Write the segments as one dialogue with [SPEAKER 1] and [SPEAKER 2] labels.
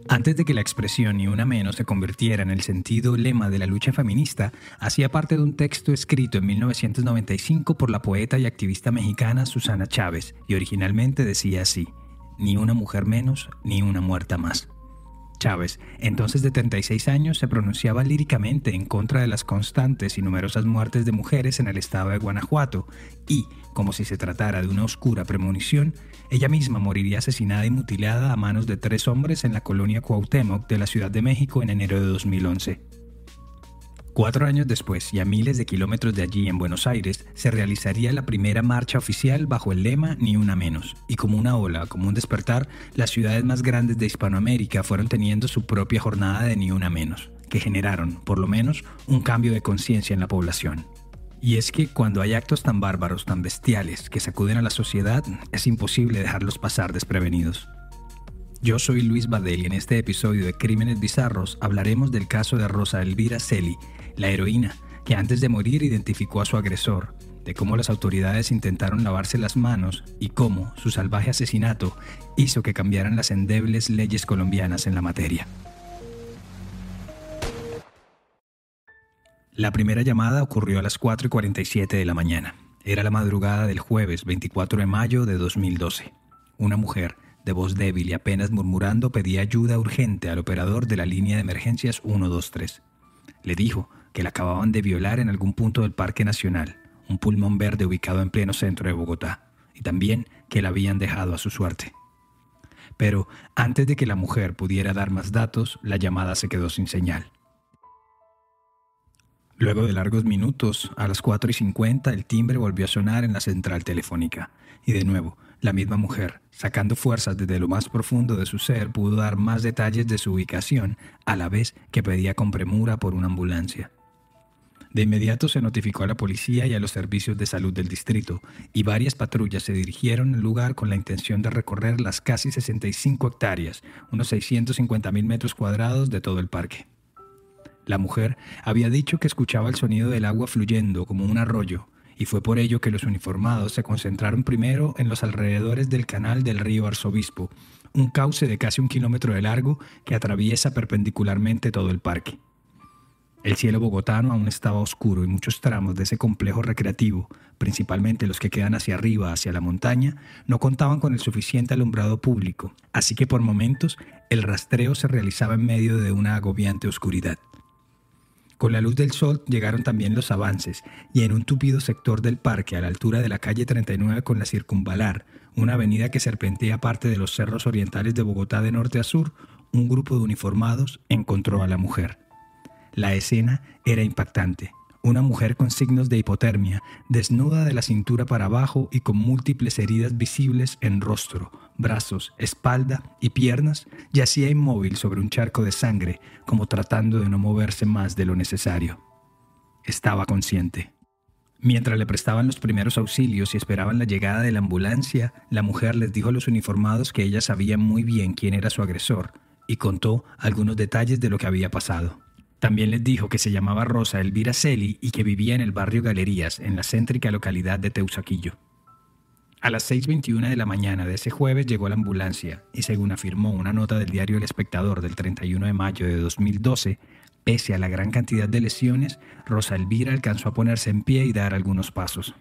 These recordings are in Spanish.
[SPEAKER 1] Antes de que la expresión "ni una menos" se convirtiera en el sentido lema de la lucha feminista, hacía parte de un texto escrito en 1995 por la poeta y activista mexicana Susana Chávez, y originalmente decía así: "Ni una mujer menos, ni una muerta más". Chávez, entonces de 36 años, se pronunciaba líricamente en contra de las constantes y numerosas muertes de mujeres en el estado de Guanajuato y, como si se tratara de una oscura premonición, ella misma moriría asesinada y mutilada a manos de 3 hombres en la colonia Cuauhtémoc de la Ciudad de México en enero de 2011. 4 años después, y a miles de kilómetros de allí en Buenos Aires, se realizaría la primera marcha oficial bajo el lema "Ni una menos", y como una ola, como un despertar, las ciudades más grandes de Hispanoamérica fueron teniendo su propia jornada de "Ni una menos", que generaron, por lo menos, un cambio de conciencia en la población. Y es que cuando hay actos tan bárbaros, tan bestiales, que sacuden a la sociedad, es imposible dejarlos pasar desprevenidos. Yo soy Luis Badel y en este episodio de Crímenes Bizarros hablaremos del caso de Rosa Elvira Celi, la heroína que antes de morir identificó a su agresor, de cómo las autoridades intentaron lavarse las manos y cómo su salvaje asesinato hizo que cambiaran las endebles leyes colombianas en la materia. La primera llamada ocurrió a las 4:47 de la mañana. Era la madrugada del jueves 24 de mayo de 2012. Una mujer, de voz débil y apenas murmurando, pedía ayuda urgente al operador de la línea de emergencias 123. Le dijo que la acababan de violar en algún punto del Parque Nacional, un pulmón verde ubicado en pleno centro de Bogotá, y también que la habían dejado a su suerte. Pero antes de que la mujer pudiera dar más datos, la llamada se quedó sin señal. Luego de largos minutos, a las 4:50, el timbre volvió a sonar en la central telefónica, y de nuevo, la misma mujer, sacando fuerzas desde lo más profundo de su ser, pudo dar más detalles de su ubicación, a la vez que pedía con premura por una ambulancia. De inmediato se notificó a la policía y a los servicios de salud del distrito, y varias patrullas se dirigieron al lugar con la intención de recorrer las casi 65 hectáreas, unos 650.000 metros cuadrados de todo el parque. La mujer había dicho que escuchaba el sonido del agua fluyendo como un arroyo, y fue por ello que los uniformados se concentraron primero en los alrededores del canal del río Arzobispo, un cauce de casi 1 kilómetro de largo que atraviesa perpendicularmente todo el parque. El cielo bogotano aún estaba oscuro y muchos tramos de ese complejo recreativo, principalmente los que quedan hacia arriba, hacia la montaña, no contaban con el suficiente alumbrado público, así que por momentos el rastreo se realizaba en medio de una agobiante oscuridad. Con la luz del sol llegaron también los avances, y en un tupido sector del parque, a la altura de la calle 39 con la Circunvalar, una avenida que serpentea parte de los cerros orientales de Bogotá de norte a sur, un grupo de uniformados encontró a la mujer. La escena era impactante. Una mujer con signos de hipotermia, desnuda de la cintura para abajo y con múltiples heridas visibles en rostro, brazos, espalda y piernas, yacía inmóvil sobre un charco de sangre, como tratando de no moverse más de lo necesario. Estaba consciente. Mientras le prestaban los primeros auxilios y esperaban la llegada de la ambulancia, la mujer les dijo a los uniformados que ella sabía muy bien quién era su agresor y contó algunos detalles de lo que había pasado. También les dijo que se llamaba Rosa Elvira Celi y que vivía en el barrio Galerías, en la céntrica localidad de Teusaquillo. A las 6:21 de la mañana de ese jueves llegó la ambulancia y, según afirmó una nota del diario El Espectador del 31 de mayo de 2012, pese a la gran cantidad de lesiones, Rosa Elvira alcanzó a ponerse en pie y dar algunos pasos.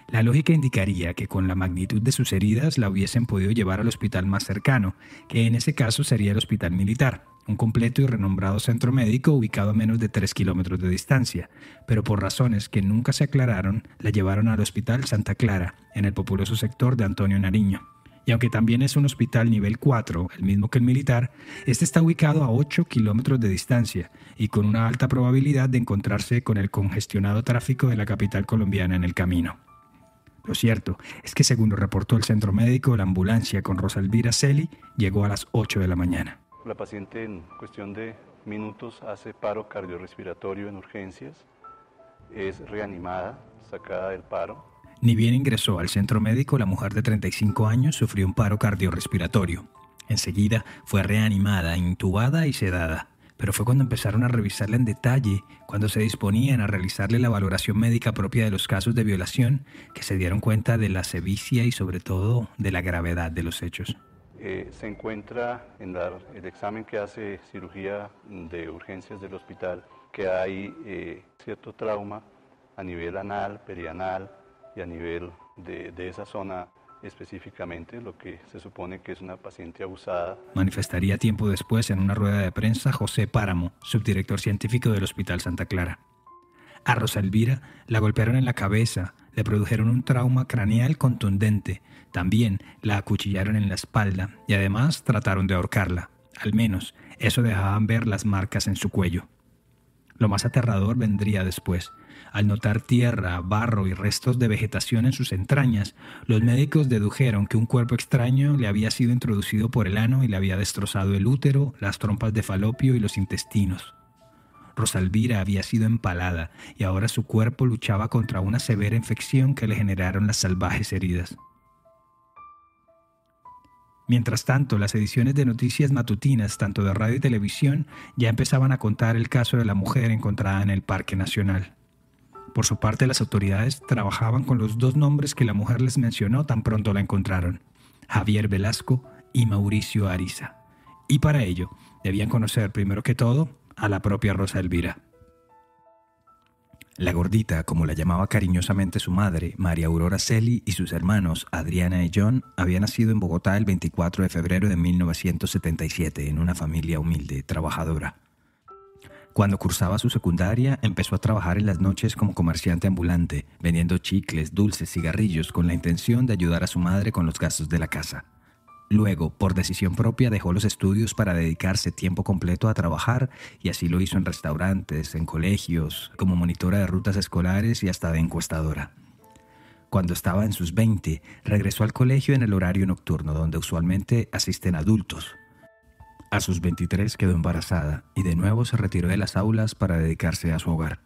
[SPEAKER 1] La lógica indicaría que con la magnitud de sus heridas la hubiesen podido llevar al hospital más cercano, que en ese caso sería el Hospital Militar, un completo y renombrado centro médico ubicado a menos de 3 kilómetros de distancia, pero por razones que nunca se aclararon, la llevaron al Hospital Santa Clara, en el populoso sector de Antonio Nariño. Y aunque también es un hospital nivel 4, el mismo que el militar, este está ubicado a 8 kilómetros de distancia y con una alta probabilidad de encontrarse con el congestionado tráfico de la capital colombiana en el camino. Lo cierto es que, según lo reportó el centro médico, la ambulancia con Rosa Elvira Celi llegó a las 8 de la mañana.
[SPEAKER 2] La paciente en cuestión de minutos hace paro cardiorrespiratorio en urgencias, es reanimada, sacada del paro.
[SPEAKER 1] Ni bien ingresó al centro médico, la mujer de 35 años sufrió un paro cardiorrespiratorio. Enseguida fue reanimada, intubada y sedada. Pero fue cuando empezaron a revisarla en detalle, cuando se disponían a realizarle la valoración médica propia de los casos de violación, que se dieron cuenta de la sevicia y sobre todo de la gravedad de los hechos.
[SPEAKER 2] se encuentra en el examen que hace cirugía de urgencias del hospital que hay cierto trauma a nivel anal, perianal y a nivel de esa zona específicamente, lo que se supone que es una paciente abusada.
[SPEAKER 1] Manifestaría tiempo después en una rueda de prensa José Páramo, subdirector científico del Hospital Santa Clara. A Rosa Elvira la golpearon en la cabeza, le produjeron un trauma craneal contundente, también la acuchillaron en la espalda y además trataron de ahorcarla. Al menos eso dejaban ver las marcas en su cuello. Lo más aterrador vendría después. Al notar tierra, barro y restos de vegetación en sus entrañas, los médicos dedujeron que un cuerpo extraño le había sido introducido por el ano y le había destrozado el útero, las trompas de falopio y los intestinos. Rosa Elvira había sido empalada y ahora su cuerpo luchaba contra una severa infección que le generaron las salvajes heridas. Mientras tanto, las ediciones de noticias matutinas, tanto de radio y televisión, ya empezaban a contar el caso de la mujer encontrada en el Parque Nacional. Por su parte, las autoridades trabajaban con los dos nombres que la mujer les mencionó tan pronto la encontraron: Javier Velasco y Mauricio Ariza. Y para ello, debían conocer primero que todo a la propia Rosa Elvira. La gordita, como la llamaba cariñosamente su madre, María Aurora Celi, y sus hermanos, Adriana y John, había nacido en Bogotá el 24 de febrero de 1977 en una familia humilde, trabajadora. Cuando cursaba su secundaria, empezó a trabajar en las noches como comerciante ambulante, vendiendo chicles, dulces, cigarrillos, con la intención de ayudar a su madre con los gastos de la casa. Luego, por decisión propia, dejó los estudios para dedicarse tiempo completo a trabajar y así lo hizo en restaurantes, en colegios, como monitora de rutas escolares y hasta de encuestadora. Cuando estaba en sus 20, regresó al colegio en el horario nocturno, donde usualmente asisten adultos. A sus 23 quedó embarazada y de nuevo se retiró de las aulas para dedicarse a su hogar.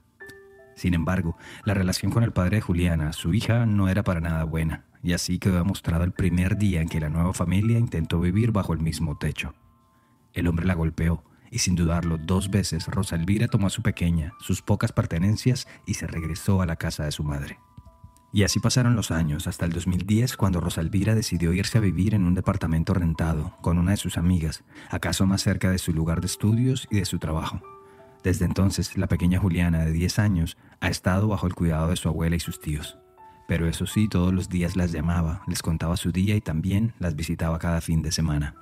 [SPEAKER 1] Sin embargo, la relación con el padre de Juliana, su hija, no era para nada buena, y así quedó demostrado el primer día en que la nueva familia intentó vivir bajo el mismo techo. El hombre la golpeó, y sin dudarlo 2 veces, Rosa Elvira tomó a su pequeña, sus pocas pertenencias, y se regresó a la casa de su madre. Y así pasaron los años, hasta el 2010, cuando Rosa Elvira decidió irse a vivir en un departamento rentado, con una de sus amigas, acaso más cerca de su lugar de estudios y de su trabajo. Desde entonces, la pequeña Juliana, de 10 años, ha estado bajo el cuidado de su abuela y sus tíos. Pero eso sí, todos los días las llamaba, les contaba su día y también las visitaba cada fin de semana.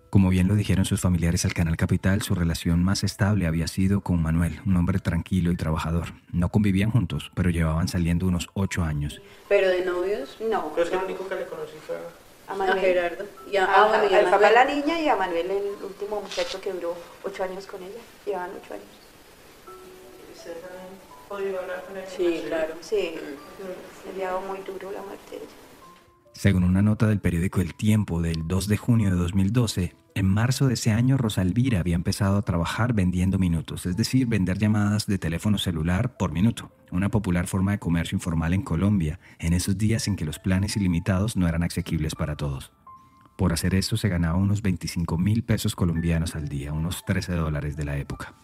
[SPEAKER 1] Como bien lo dijeron sus familiares al Canal Capital, su relación más estable había sido con Manuel, un hombre tranquilo y trabajador. No convivían juntos, pero llevaban saliendo unos 8 años.
[SPEAKER 3] ¿Pero de novios? No.
[SPEAKER 4] Pero es que lo único que le conocí fue
[SPEAKER 3] a Manuel.
[SPEAKER 4] A
[SPEAKER 3] Gerardo.
[SPEAKER 4] Y
[SPEAKER 3] al papá de la niña y a Manuel, el último muchacho que duró 8 años con ella. Llevaban 8 años.
[SPEAKER 4] ¿Ustedes han podido hablar con él?
[SPEAKER 3] Sí, claro. Sí. Le ha dado muy duro la muerte de ella.
[SPEAKER 1] Según una nota del periódico El Tiempo del 2 de junio de 2012, en marzo de ese año Rosa Elvira había empezado a trabajar vendiendo minutos, es decir, vender llamadas de teléfono celular por minuto, una popular forma de comercio informal en Colombia, en esos días en que los planes ilimitados no eran asequibles para todos. Por hacer esto se ganaba unos 25.000 pesos colombianos al día, unos $13 de la época.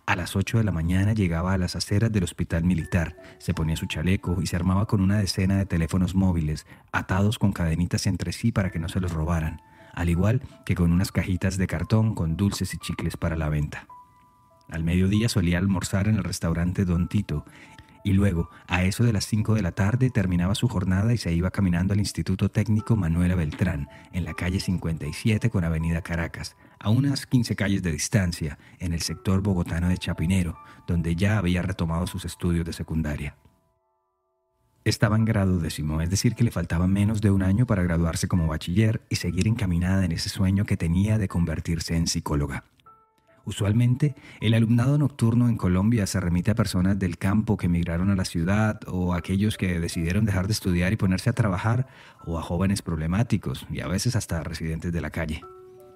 [SPEAKER 1] A las 8 de la mañana llegaba a las aceras del hospital militar, se ponía su chaleco y se armaba con una decena de teléfonos móviles, atados con cadenitas entre sí para que no se los robaran, al igual que con unas cajitas de cartón con dulces y chicles para la venta. Al mediodía solía almorzar en el restaurante Don Tito, y luego, a eso de las 5 de la tarde, terminaba su jornada y se iba caminando al Instituto Técnico Manuela Beltrán, en la calle 57 con Avenida Caracas, a unas 15 calles de distancia, en el sector bogotano de Chapinero, donde ya había retomado sus estudios de secundaria. Estaba en grado 10º, es decir, que le faltaba menos de un año para graduarse como bachiller y seguir encaminada en ese sueño que tenía de convertirse en psicóloga. Usualmente, el alumnado nocturno en Colombia se remite a personas del campo que emigraron a la ciudad o a aquellos que decidieron dejar de estudiar y ponerse a trabajar, o a jóvenes problemáticos y a veces hasta residentes de la calle.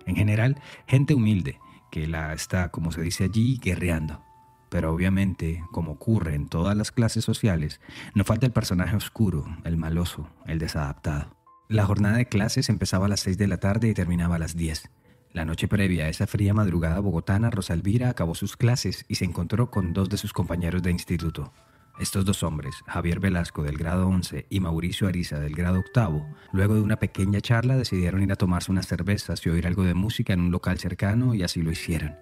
[SPEAKER 1] En general, gente humilde que la está, como se dice allí, guerreando. Pero obviamente, como ocurre en todas las clases sociales, no falta el personaje oscuro, el maloso, el desadaptado. La jornada de clases empezaba a las 6 de la tarde y terminaba a las 10. La noche previa a esa fría madrugada bogotana, Rosa Elvira acabó sus clases y se encontró con 2 de sus compañeros de instituto. Estos dos hombres, Javier Velasco del grado 11 y Mauricio Ariza del grado 8, luego de una pequeña charla decidieron ir a tomarse unas cervezas y oír algo de música en un local cercano, y así lo hicieron.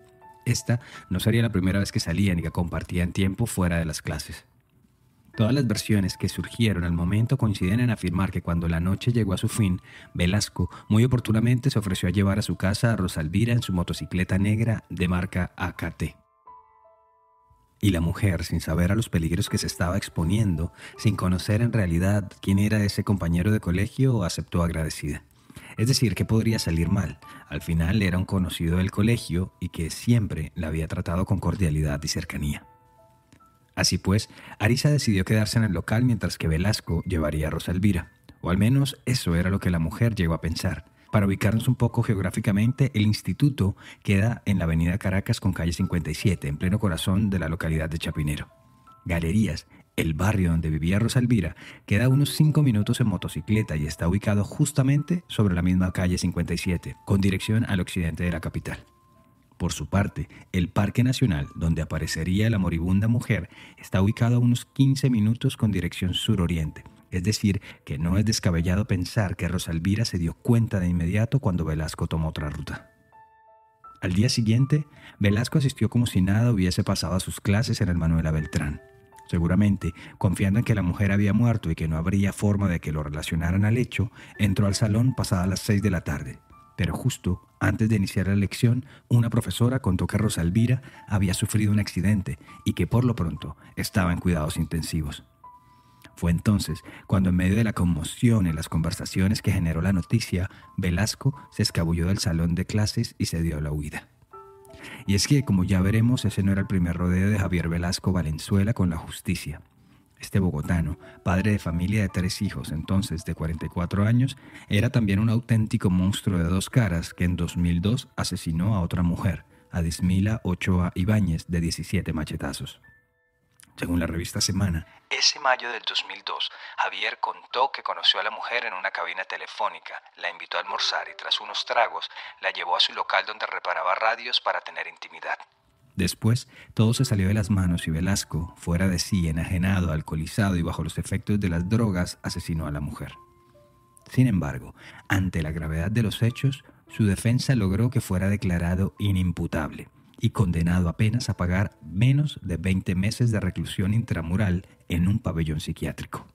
[SPEAKER 1] Esta no sería la primera vez que salían y que compartían tiempo fuera de las clases. Todas las versiones que surgieron al momento coinciden en afirmar que cuando la noche llegó a su fin, Velasco muy oportunamente se ofreció a llevar a su casa a Rosalvira en su motocicleta negra de marca AKT. Y la mujer, sin saber a los peligros que se estaba exponiendo, sin conocer en realidad quién era ese compañero de colegio, aceptó agradecida. Es decir, que podría salir mal. Al final era un conocido del colegio y que siempre la había tratado con cordialidad y cercanía. Así pues, Ariza decidió quedarse en el local mientras que Velasco llevaría a Rosalvira. O al menos eso era lo que la mujer llegó a pensar. Para ubicarnos un poco geográficamente, el instituto queda en la avenida Caracas con calle 57, en pleno corazón de la localidad de Chapinero. Galerías, el barrio donde vivía Rosalvira, queda a unos 5 minutos en motocicleta y está ubicado justamente sobre la misma calle 57, con dirección al occidente de la capital. Por su parte, el Parque Nacional, donde aparecería la moribunda mujer, está ubicado a unos 15 minutos con dirección suroriente. Es decir, que no es descabellado pensar que Rosalvira se dio cuenta de inmediato cuando Velasco tomó otra ruta. Al día siguiente, Velasco asistió como si nada hubiese pasado a sus clases en el Manuela Beltrán. Seguramente, confiando en que la mujer había muerto y que no habría forma de que lo relacionaran al hecho, entró al salón pasadas las 6 de la tarde. Pero justo antes de iniciar la lección, una profesora contó que Rosalvira había sufrido un accidente y que por lo pronto estaba en cuidados intensivos. Fue entonces cuando, en medio de la conmoción y las conversaciones que generó la noticia, Velasco se escabulló del salón de clases y se dio a la huida. Y es que, como ya veremos, ese no era el primer rodeo de Javier Velasco Valenzuela con la justicia. Este bogotano, padre de familia de 3 hijos, entonces de 44 años, era también un auténtico monstruo de 2 caras que en 2002 asesinó a otra mujer, a Dismila Ochoa Ibáñez, de 17 machetazos. Según la revista Semana, ese mayo del 2002, Javier contó que conoció a la mujer en una cabina telefónica, la invitó a almorzar y tras unos tragos la llevó a su local donde reparaba radios para tener intimidad. Después, todo se salió de las manos y Velasco, fuera de sí, enajenado, alcoholizado y bajo los efectos de las drogas, asesinó a la mujer. Sin embargo, ante la gravedad de los hechos, su defensa logró que fuera declarado inimputable y condenado apenas a pagar menos de 20 meses de reclusión intramural en un pabellón psiquiátrico.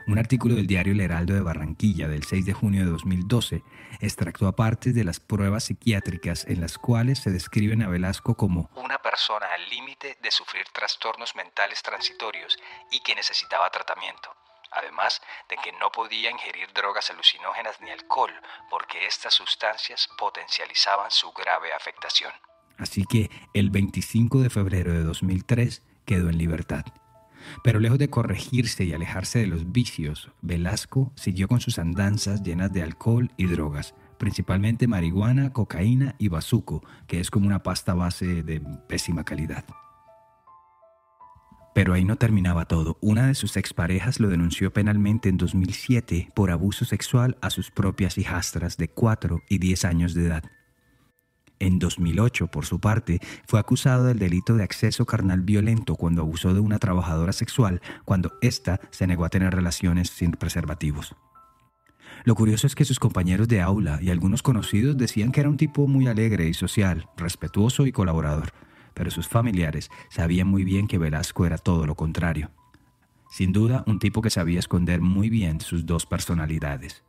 [SPEAKER 1] Un artículo del diario El Heraldo de Barranquilla del 6 de junio de 2012 extractó a partes de las pruebas psiquiátricas en las cuales se describen a Velasco como una persona al límite de sufrir trastornos mentales transitorios y que necesitaba tratamiento, además de que no podía ingerir drogas alucinógenas ni alcohol porque estas sustancias potencializaban su grave afectación. Así que el 25 de febrero de 2003 quedó en libertad. Pero lejos de corregirse y alejarse de los vicios, Velasco siguió con sus andanzas llenas de alcohol y drogas, principalmente marihuana, cocaína y bazuco, que es como una pasta base de pésima calidad. Pero ahí no terminaba todo. Una de sus exparejas lo denunció penalmente en 2007 por abuso sexual a sus propias hijastras de 4 y 10 años de edad. En 2008, por su parte, fue acusado del delito de acceso carnal violento cuando abusó de una trabajadora sexual cuando ésta se negó a tener relaciones sin preservativos. Lo curioso es que sus compañeros de aula y algunos conocidos decían que era un tipo muy alegre y social, respetuoso y colaborador, pero sus familiares sabían muy bien que Velasco era todo lo contrario. Sin duda, un tipo que sabía esconder muy bien sus 2 personalidades.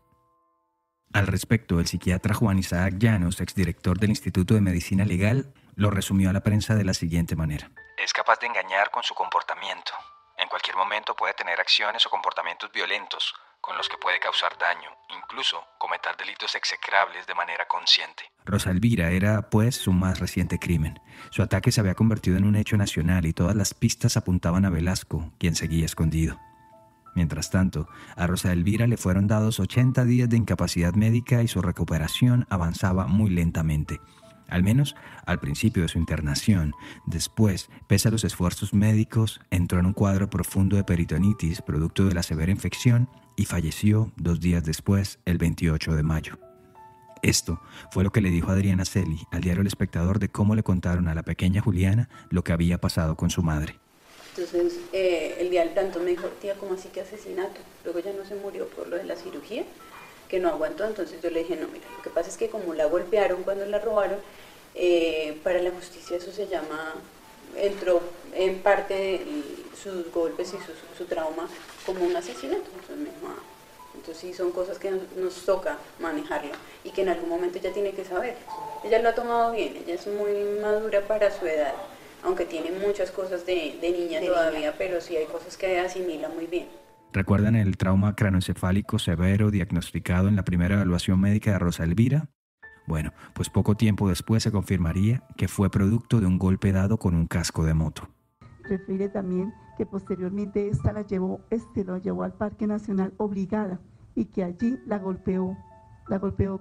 [SPEAKER 1] Al respecto, el psiquiatra Juan Isaac Llanos, exdirector del Instituto de Medicina Legal, lo resumió a la prensa de la siguiente manera. Es capaz de engañar con su comportamiento. En cualquier momento puede tener acciones o comportamientos violentos con los que puede causar daño, incluso cometer delitos execrables de manera consciente. Rosalvira era, pues, su más reciente crimen. Su ataque se había convertido en un hecho nacional y todas las pistas apuntaban a Velasco, quien seguía escondido. Mientras tanto, a Rosalvira le fueron dados 80 días de incapacidad médica y su recuperación avanzaba muy lentamente. Al menos al principio de su internación. Después, pese a los esfuerzos médicos, entró en un cuadro profundo de peritonitis producto de la severa infección y falleció 2 días después, el 28 de mayo. Esto fue lo que le dijo Adriana Celi al diario El Espectador de cómo le contaron a la pequeña Juliana lo que había pasado con su madre.
[SPEAKER 5] Entonces, el día del plantón me dijo, tía, ¿cómo así que asesinato? Luego ya no se murió por lo de la cirugía, que no aguantó. Entonces yo le dije, no, mira, lo que pasa es que como la golpearon cuando la robaron, para la justicia eso se llama, entró en parte de sus golpes y su trauma como un asesinato. Entonces me dijo, entonces sí son cosas que nos toca manejarla y que en algún momento ella tiene que saber. Ella lo ha tomado bien, ella es muy madura para su edad, aunque tiene muchas cosas de niña todavía, pero sí hay cosas que asimila muy bien.
[SPEAKER 1] ¿Recuerdan el trauma craneoencefálico severo diagnosticado en la primera evaluación médica de Rosa Elvira? Bueno, pues poco tiempo después se confirmaría que fue producto de un golpe dado con un casco de moto.
[SPEAKER 6] Refiere también que posteriormente esta lo llevó al Parque Nacional obligada y que allí la golpeó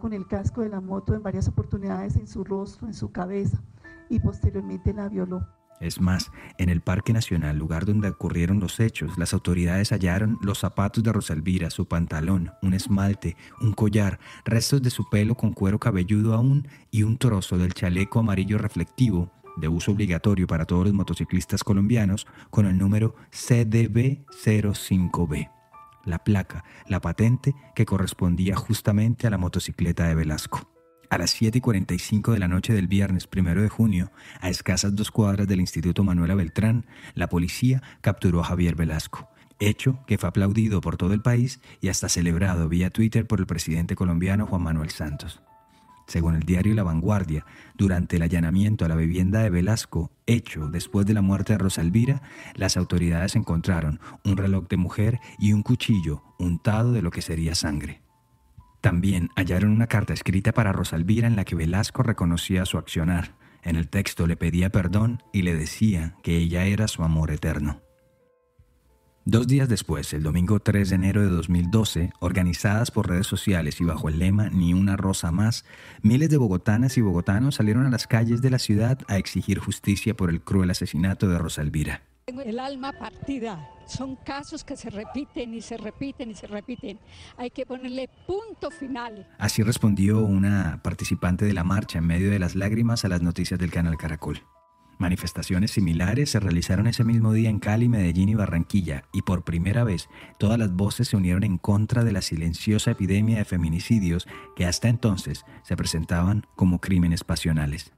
[SPEAKER 6] con el casco de la moto en varias oportunidades en su rostro, en su cabeza, y posteriormente la violó.
[SPEAKER 1] Es más, en el Parque Nacional, lugar donde ocurrieron los hechos, las autoridades hallaron los zapatos de Rosa Elvira, su pantalón, un esmalte, un collar, restos de su pelo con cuero cabelludo aún y un trozo del chaleco amarillo reflectivo, de uso obligatorio para todos los motociclistas colombianos, con el número CDB05B. La placa, la patente que correspondía justamente a la motocicleta de Velasco. A las 7:45 de la noche del viernes 1 de junio, a escasas 2 cuadras del Instituto Manuela Beltrán, la policía capturó a Javier Velasco, hecho que fue aplaudido por todo el país y hasta celebrado vía Twitter por el presidente colombiano Juan Manuel Santos. Según el diario La Vanguardia, durante el allanamiento a la vivienda de Velasco, hecho después de la muerte de Rosa Elvira, las autoridades encontraron un reloj de mujer y un cuchillo untado de lo que sería sangre. También hallaron una carta escrita para Rosa Elvira en la que Velasco reconocía su accionar. En el texto le pedía perdón y le decía que ella era su amor eterno. 2 días después, el domingo 3 de enero de 2012, organizadas por redes sociales y bajo el lema Ni una rosa más, miles de bogotanas y bogotanos salieron a las calles de la ciudad a exigir justicia por el cruel asesinato de Rosa Elvira.
[SPEAKER 7] Tengo el alma partida. Son casos que se repiten y se repiten y se repiten. Hay que ponerle punto final.
[SPEAKER 1] Así respondió una participante de la marcha en medio de las lágrimas a las noticias del canal Caracol. Manifestaciones similares se realizaron ese mismo día en Cali, Medellín y Barranquilla, y por primera vez todas las voces se unieron en contra de la silenciosa epidemia de feminicidios que hasta entonces se presentaban como crímenes pasionales.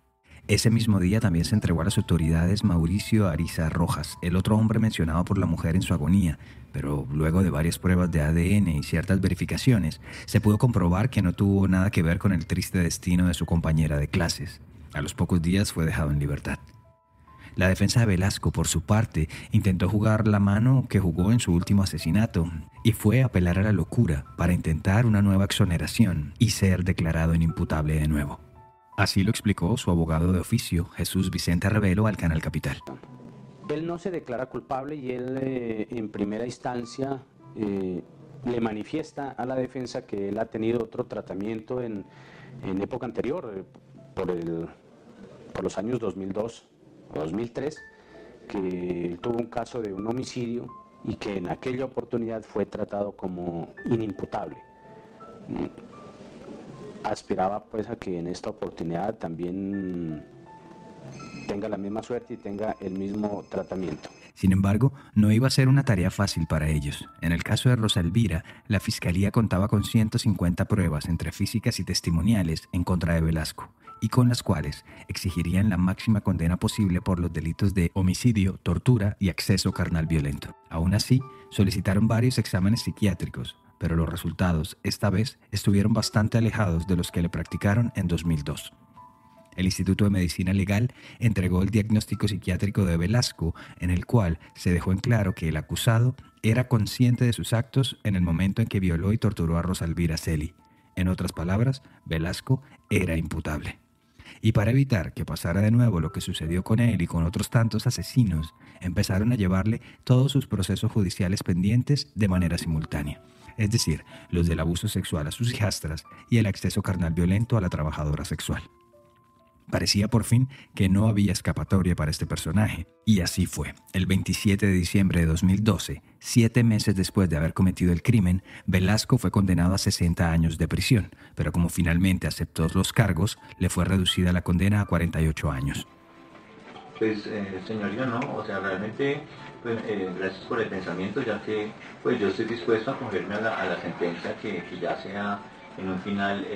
[SPEAKER 1] Ese mismo día también se entregó a las autoridades Mauricio Ariza Rojas, el otro hombre mencionado por la mujer en su agonía, pero luego de varias pruebas de ADN y ciertas verificaciones, se pudo comprobar que no tuvo nada que ver con el triste destino de su compañera de clases. A los pocos días fue dejado en libertad. La defensa de Velasco, por su parte, intentó jugar la mano que jugó en su último asesinato y fue a apelar a la locura para intentar una nueva exoneración y ser declarado inimputable de nuevo. Así lo explicó su abogado de oficio, Jesús Vicente Revelo, al Canal Capital.
[SPEAKER 8] Él no se declara culpable y él en primera instancia le manifiesta a la defensa que él ha tenido otro tratamiento en época anterior, por los años 2002 o 2003, que tuvo un caso de un homicidio y que en aquella oportunidad fue tratado como inimputable. Aspiraba pues a que en esta oportunidad también tenga la misma suerte y tenga el mismo tratamiento.
[SPEAKER 1] Sin embargo, no iba a ser una tarea fácil para ellos. En el caso de Rosa Elvira, la Fiscalía contaba con 150 pruebas entre físicas y testimoniales en contra de Velasco, y con las cuales exigirían la máxima condena posible por los delitos de homicidio, tortura y acceso carnal violento. Aún así, solicitaron varios exámenes psiquiátricos, pero los resultados, esta vez, estuvieron bastante alejados de los que le practicaron en 2002. El Instituto de Medicina Legal entregó el diagnóstico psiquiátrico de Velasco, en el cual se dejó en claro que el acusado era consciente de sus actos en el momento en que violó y torturó a Rosa Elvira Celi. En otras palabras, Velasco era imputable. Y para evitar que pasara de nuevo lo que sucedió con él y con otros tantos asesinos, empezaron a llevarle todos sus procesos judiciales pendientes de manera simultánea. Es decir, los del abuso sexual a sus hijastras y el acceso carnal violento a la trabajadora sexual. Parecía por fin que no había escapatoria para este personaje, y así fue. El 27 de diciembre de 2012, 7 meses después de haber cometido el crimen, Velasco fue condenado a 60 años de prisión, pero como finalmente aceptó los cargos, le fue reducida la condena a 48 años.
[SPEAKER 9] Pues, señoría, no, o sea, realmente, pues, gracias por el pensamiento, ya que, pues, yo estoy dispuesto a acogerme a la sentencia que ya sea en un final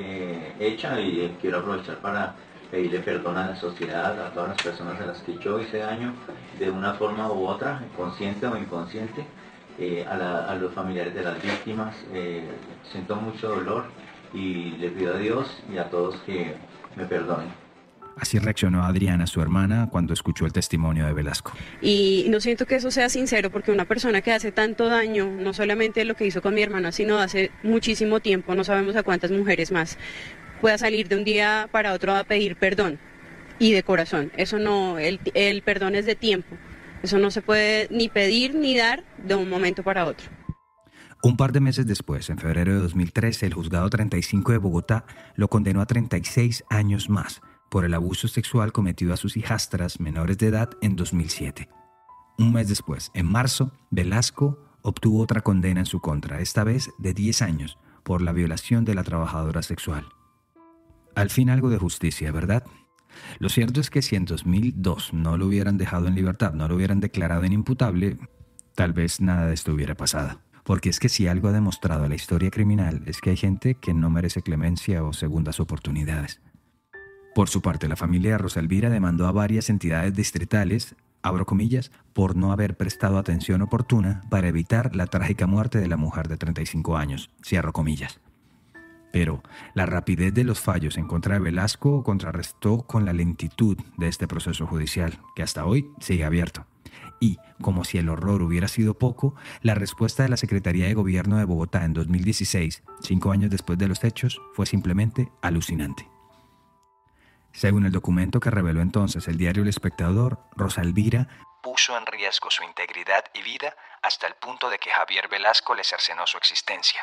[SPEAKER 9] hecha, y quiero aprovechar para pedirle perdón a la sociedad, a todas las personas a las que yo hice daño, de una forma u otra, consciente o inconsciente, a los familiares de las víctimas. Siento mucho dolor y le pido a Dios y a todos que me perdonen.
[SPEAKER 1] Así reaccionó Adriana, su hermana, cuando escuchó el testimonio de Velasco.
[SPEAKER 10] Y no siento que eso sea sincero, porque una persona que hace tanto daño, no solamente lo que hizo con mi hermana, sino hace muchísimo tiempo, no sabemos a cuántas mujeres más, pueda salir de un día para otro a pedir perdón, y de corazón. Eso no, el perdón es de tiempo. Eso no se puede ni pedir ni dar de un momento para otro.
[SPEAKER 1] Un par de meses después, en febrero de 2013, el Juzgado 35 de Bogotá lo condenó a 36 años más por el abuso sexual cometido a sus hijastras menores de edad en 2007. Un mes después, en marzo, Velasco obtuvo otra condena en su contra, esta vez de 10 años, por la violación de la trabajadora sexual. Al fin algo de justicia, ¿verdad? Lo cierto es que si en 2002 no lo hubieran dejado en libertad, no lo hubieran declarado inimputable, tal vez nada de esto hubiera pasado. Porque es que si algo ha demostrado la historia criminal es que hay gente que no merece clemencia o segundas oportunidades. Por su parte, la familia de Rosa Elvira demandó a varias entidades distritales, abro comillas, por no haber prestado atención oportuna para evitar la trágica muerte de la mujer de 35 años, cierro comillas. Pero la rapidez de los fallos en contra de Velasco contrarrestó con la lentitud de este proceso judicial, que hasta hoy sigue abierto. Y, como si el horror hubiera sido poco, la respuesta de la Secretaría de Gobierno de Bogotá en 2016, 5 años después de los hechos, fue simplemente alucinante. Según el documento que reveló entonces el diario El Espectador, Rosa Elvira puso en riesgo su integridad y vida hasta el punto de que Javier Velasco le cercenó su existencia.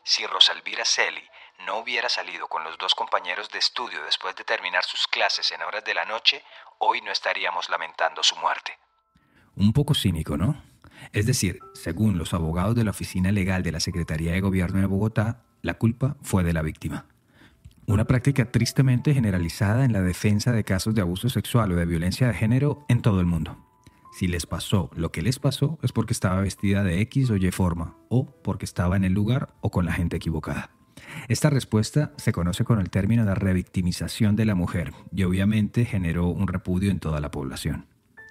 [SPEAKER 1] Si Rosa Elvira Celi no hubiera salido con los 2 compañeros de estudio después de terminar sus clases en horas de la noche, hoy no estaríamos lamentando su muerte. Un poco cínico, ¿no? Es decir, según los abogados de la Oficina Legal de la Secretaría de Gobierno de Bogotá, la culpa fue de la víctima. Una práctica tristemente generalizada en la defensa de casos de abuso sexual o de violencia de género en todo el mundo. Si les pasó lo que les pasó es porque estaba vestida de X o Y forma, o porque estaba en el lugar o con la gente equivocada. Esta respuesta se conoce con el término de revictimización de la mujer y obviamente generó un repudio en toda la población.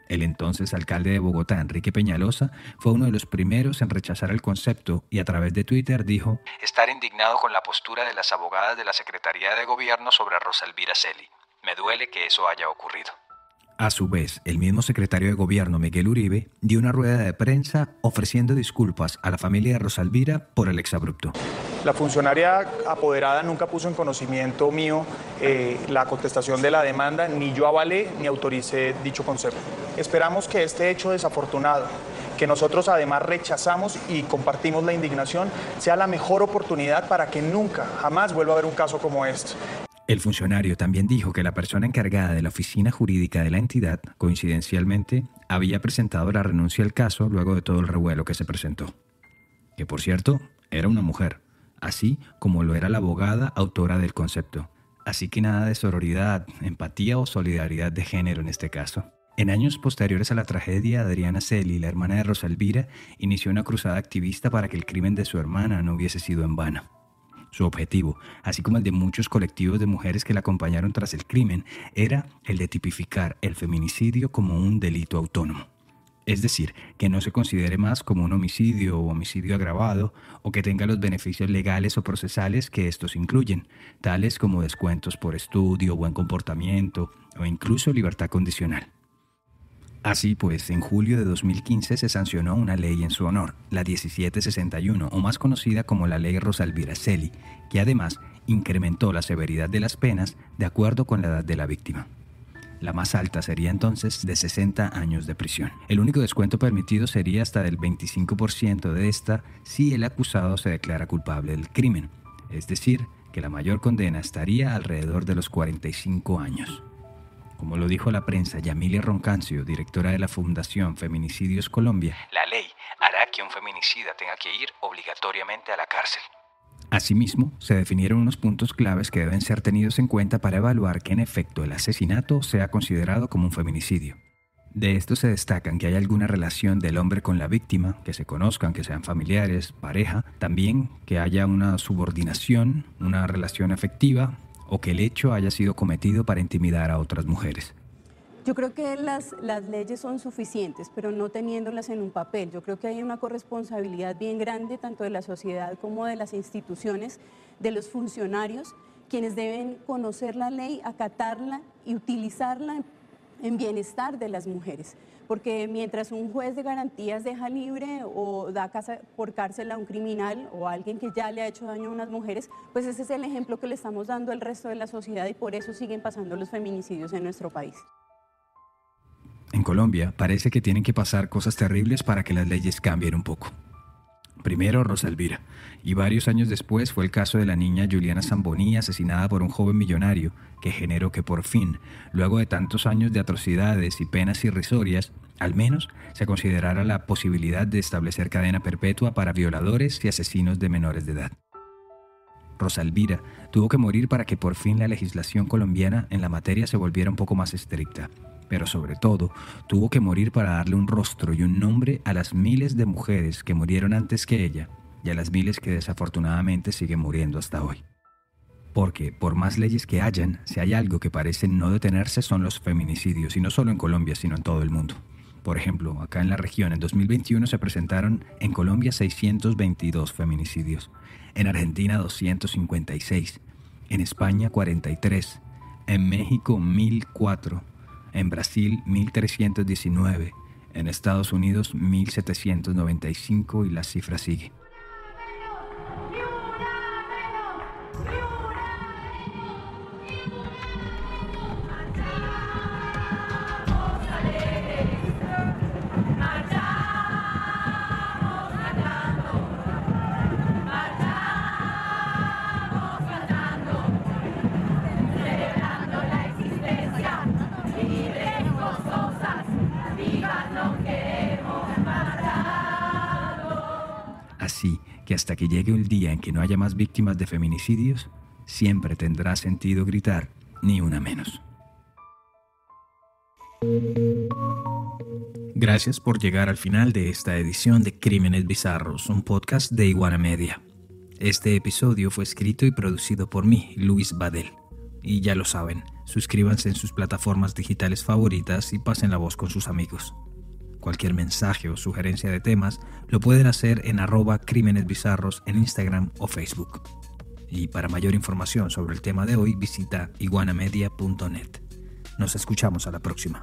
[SPEAKER 1] El entonces alcalde de Bogotá, Enrique Peñalosa, fue uno de los primeros en rechazar el concepto y a través de Twitter dijo: estar indignado con la postura de las abogadas de la Secretaría de Gobierno sobre Rosa Elvira Celi. Me duele que eso haya ocurrido. A su vez, el mismo secretario de Gobierno, Miguel Uribe, dio una rueda de prensa ofreciendo disculpas a la familia de Rosa Elvira por el exabrupto.
[SPEAKER 11] La funcionaria apoderada nunca puso en conocimiento mío la contestación de la demanda, ni yo avalé ni autoricé dicho concepto. Esperamos que este hecho desafortunado, que nosotros además rechazamos y compartimos la indignación, sea la mejor oportunidad para que nunca, jamás vuelva a haber un caso como este.
[SPEAKER 1] El funcionario también dijo que la persona encargada de la oficina jurídica de la entidad, coincidencialmente, había presentado la renuncia al caso luego de todo el revuelo que se presentó. Que, por cierto, era una mujer, así como lo era la abogada autora del concepto. Así que nada de sororidad, empatía o solidaridad de género en este caso. En años posteriores a la tragedia, Adriana Celi, la hermana de Rosa Elvira, inició una cruzada activista para que el crimen de su hermana no hubiese sido en vano. Su objetivo, así como el de muchos colectivos de mujeres que la acompañaron tras el crimen, era el de tipificar el feminicidio como un delito autónomo. Es decir, que no se considere más como un homicidio o homicidio agravado o que tenga los beneficios legales o procesales que estos incluyen, tales como descuentos por estudio, buen comportamiento o incluso libertad condicional. Así pues, en julio de 2015 se sancionó una ley en su honor, la 1761, o más conocida como la Ley Rosa Elvira Celi, que además incrementó la severidad de las penas de acuerdo con la edad de la víctima. La más alta sería entonces de 60 años de prisión. El único descuento permitido sería hasta del 25% de esta si el acusado se declara culpable del crimen, es decir, que la mayor condena estaría alrededor de los 45 años. Como lo dijo la prensa Yamilia Roncancio, directora de la Fundación Feminicidios Colombia, la ley hará que un feminicida tenga que ir obligatoriamente a la cárcel. Asimismo, se definieron unos puntos claves que deben ser tenidos en cuenta para evaluar que en efecto el asesinato sea considerado como un feminicidio. De esto se destacan que hay alguna relación del hombre con la víctima, que se conozcan, que sean familiares, pareja, también que haya una subordinación, una relación afectiva o que el hecho haya sido cometido para intimidar a otras mujeres.
[SPEAKER 12] Yo creo que las leyes son suficientes, pero no teniéndolas en un papel. Yo creo que hay una corresponsabilidad bien grande, tanto de la sociedad como de las instituciones, de los funcionarios, quienes deben conocer la ley, acatarla y utilizarla en bienestar de las mujeres, porque mientras un juez de garantías deja libre o da por cárcel a un criminal o a alguien que ya le ha hecho daño a unas mujeres, pues ese es el ejemplo que le estamos dando al resto de la sociedad y por eso siguen pasando los feminicidios en nuestro país.
[SPEAKER 1] En Colombia parece que tienen que pasar cosas terribles para que las leyes cambien un poco. Primero Rosa Elvira, y varios años después fue el caso de la niña Juliana Zamboni, asesinada por un joven millonario, que generó que por fin, luego de tantos años de atrocidades y penas irrisorias, al menos se considerara la posibilidad de establecer cadena perpetua para violadores y asesinos de menores de edad. Rosa Elvira tuvo que morir para que por fin la legislación colombiana en la materia se volviera un poco más estricta. Pero sobre todo, tuvo que morir para darle un rostro y un nombre a las miles de mujeres que murieron antes que ella y a las miles que desafortunadamente siguen muriendo hasta hoy. Porque, por más leyes que hayan, si hay algo que parece no detenerse son los feminicidios, y no solo en Colombia, sino en todo el mundo. Por ejemplo, acá en la región, en 2021 se presentaron en Colombia 622 feminicidios, en Argentina 256, en España 43, en México 1004, en Brasil 1.319, en Estados Unidos 1.795 y la cifra sigue. Así que hasta que llegue el día en que no haya más víctimas de feminicidios, siempre tendrá sentido gritar, ni una menos. Gracias por llegar al final de esta edición de Crímenes Bizarros, un podcast de Iguana Media. Este episodio fue escrito y producido por mí, Luis Badel. Y ya lo saben, suscríbanse en sus plataformas digitales favoritas y pasen la voz con sus amigos. Cualquier mensaje o sugerencia de temas lo pueden hacer en @crímenesbizarros en Instagram o Facebook. Y para mayor información sobre el tema de hoy visita iguanamedia.net. Nos escuchamos a la próxima.